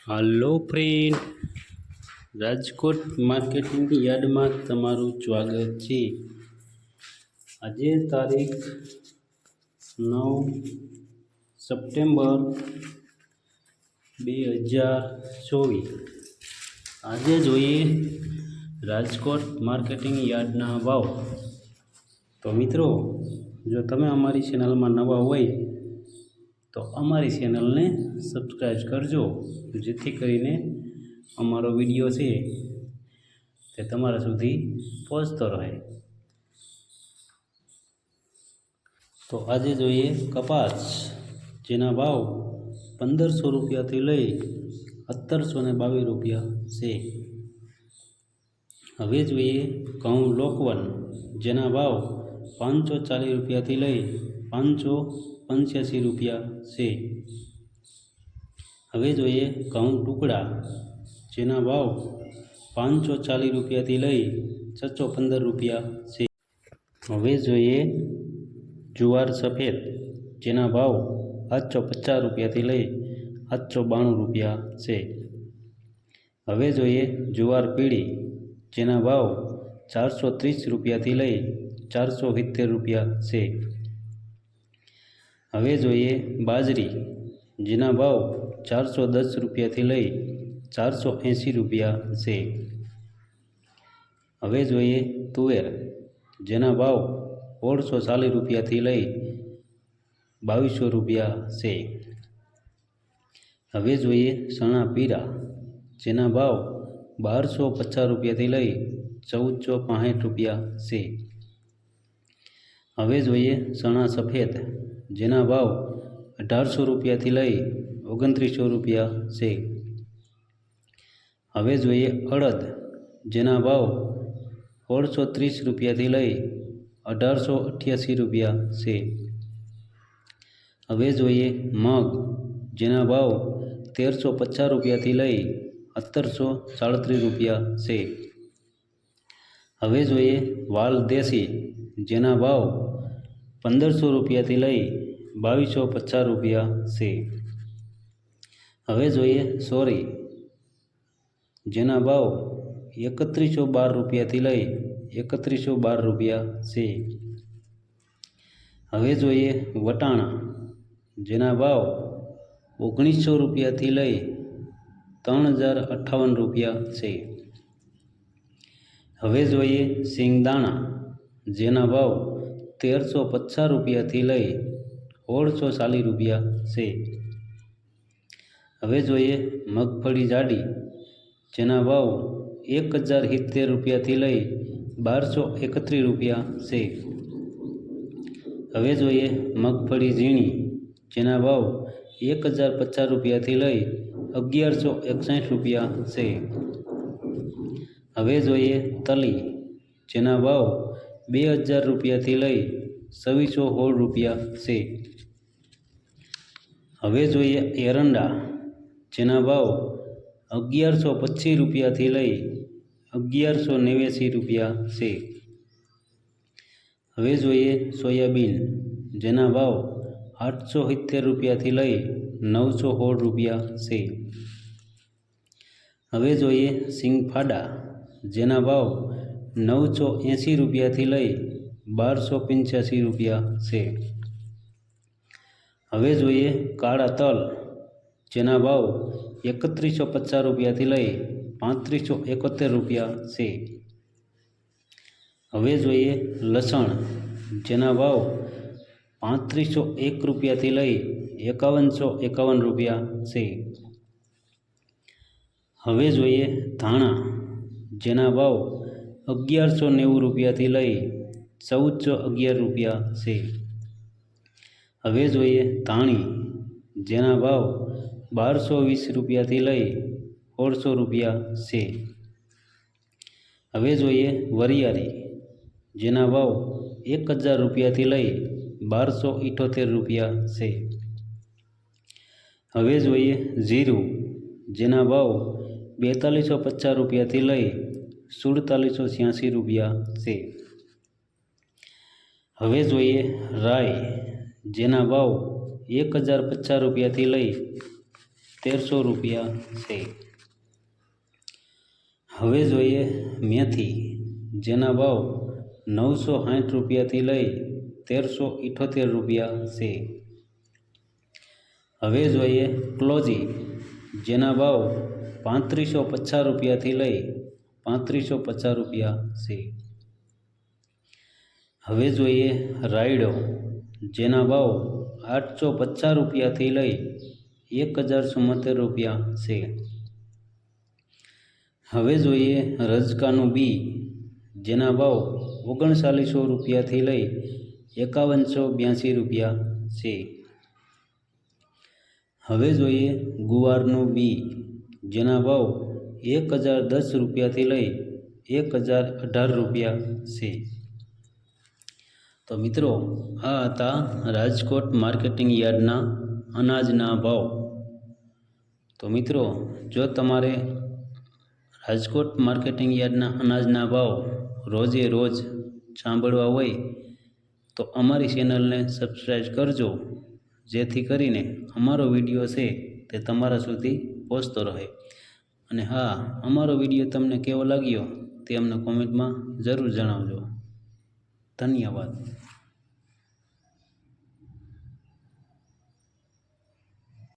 હાલો friend, Rajkot marketing યાર્ડમાં તમારું સ્વાગત છે। આજે તારીખ 9 સપ્ટેમ્બર 2024। આજે જોઈએ રાજકોટ માર્કેટિંગ યાર્ડના ભાવ। તો મિત્રો, જો તમે અમારી ચેનલમાં નવા હોય તો અમારી ચેનલને સબસ્ક્રાઈબ કરજો, જેથી કરીને અમારો વિડીયો છે તે તમારા સુધી પહોંચતો રહે। તો આજે જોઈએ કપાસ, જેના ભાવ 1500 રૂપિયાથી લઈ 1722 રૂપિયા છે। હવે જોઈએ ઘઉં લોકવન, જેના ભાવ 540 રૂપિયાથી લઈ 585 રૂપિયા છે। હવે જોઈએ ઘઉં ટુકડા, જેના ભાવ 540 રૂપિયાથી લઈ 615 રૂપિયા છે। હવે જોઈએ જુવાર સફેદ, જેના ભાવ 850 રૂપિયાથી લઈ 892 રૂપિયા છે। હવે જોઈએ જુવાર પીળી, જેના ભાવ 430 રૂપિયાથી લઈ 470 રૂપિયા છે। હવે જોઈએ બાજરી, જેના ભાવ 410 રૂપિયાથી લઈ 480 રૂપિયા છે। હવે જોઈએ તુવેર, જેના ભાવ 1640 રૂપિયાથી લઈ 2200 રૂપિયા છે। હવે જોઈએ ચણા પીળા, જેના ભાવ 1250 રૂપિયાથી લઈ 1465 રૂપિયા છે। હવે જોઈએ ચણા સફેદ, જેના ભાવ 1800 રૂપિયાથી લઈ 2900 રૂપિયા છે। હવે જોઈએ અડદ, જેના ભાવ 1630 રૂપિયાથી લઈ 1888 રૂપિયા છે। હવે જોઈએ મગ, જેના ભાવ 1350 રૂપિયાથી લઈ 1737 રૂપિયા છે। હવે જોઈએ વાલ દેશી, જેના ભાવ 1500 રૂપિયાથી લઈ 2250 રૂપિયા છે। હવે જોઈએ સોરી, જેના ભાવ 3112 રૂપિયાથી લઈ 3112 રૂપિયા છે। હવે જોઈએ વટાણા, જેના ભાવ 1900 રૂપિયાથી લઈ 3058 રૂપિયા છે। હવે જોઈએ સિંગદાણા, જેના ભાવ 1350 રૂપિયાથી લઈ 1640 રૂપિયા છે। હવે જોઈએ મગફળી જાડી, જેના ભાવ 1070 રૂપિયાથી લઈ 1231 રૂપિયા છે। હવે જોઈએ મગફળી ઝીણી, જેના ભાવ 1050 રૂપિયાથી લઈ 1161 રૂપિયા છે। હવે જોઈએ તલી, જેના ભાવ 2000 રૂપિયાથી લઈ 2616 રૂપિયા છે। હવે જોઈએ એરંડા, જેના ભાવ 1125 રૂપિયાથી લઈ 1189 રૂપિયા છે। હવે જોઈએ સોયાબીન, જેના ભાવ 870 રૂપિયાથી લઈ 916 રૂપિયા છે। હવે જોઈએ સિંગફાડા, જેના ભાવ 980 રૂપિયાથી લઈ 1285 રૂપિયા છે। હવે જોઈએ કાળા તલ, જેના ભાવ 3150 રૂપિયાથી લઈ 3571 રૂપિયા છે। હવે જોઈએ લસણ, જેના ભાવ 3501 રૂપિયાથી લઈ 5151 રૂપિયા છે। હવે જોઈએ ધાણા, જેના ભાવ 1190 રૂપિયાથી લઈ 1411 રૂપિયા છે। હવે જોઈએ ધાણી, જેના ભાવ 1220 રૂપિયાથી લઈ 1600 રૂપિયા છે। હવે જોઈએ વરિયાળી, જેના ભાવ 1000 રૂપિયાથી લઈ 1278 રૂપિયા છે। હવે જોઈએ જીરું, જેના ભાવ 4250 રૂપિયાથી લઈ 4786 રૂપિયા છે। હવે જોઈએ રાઈ, જેના ભાવ 1050 રૂપિયાથી લઈ 1300 રૂપિયા છે. હવે જોઈએ મેથી, જેના ભાવ 960 રૂપિયાથી લઈ 1378 રૂપિયા છે. હવે જોઈએ ક્લોજી, જેના ભાવ 3550 રૂપિયાથી લઈ 3550 રૂપિયા છે. હવે જોઈએ રાયડો, જેના ભાવ 850 રૂપિયાથી લઈ 1074 રૂપિયા છે. હવે જોઈએ રજકાનું બી, જેના ભાવ 3900 રૂપિયાથી લઈ 5182 રૂપિયા છે. હવે જોઈએ ગુવારનું બી, જેના ભાવ 1010 રૂપિયાથી લઈ 1018 રૂપિયા છે. તો મિત્રો, આ હતા રાજકોટ માર્કેટિંગ યાર્ડના અનાજના ભાવ. તો મિત્રો, જો તમારે રાજકોટ માર્કેટિંગ યાર્ડના અનાજના ભાવ રોજે રોજ સાંભળવા હોય તો અમારી ચેનલને સબસ્ક્રાઈબ કરજો, જેથી કરીને અમારો વિડીયો છે તે તમારા સુધી પહોંચતો રહે. અને હા, અમારો વિડીયો તમને કેવો લાગ્યો તે અમને કોમેન્ટમાં જરૂર જણાવજો. ધન્યવાદ.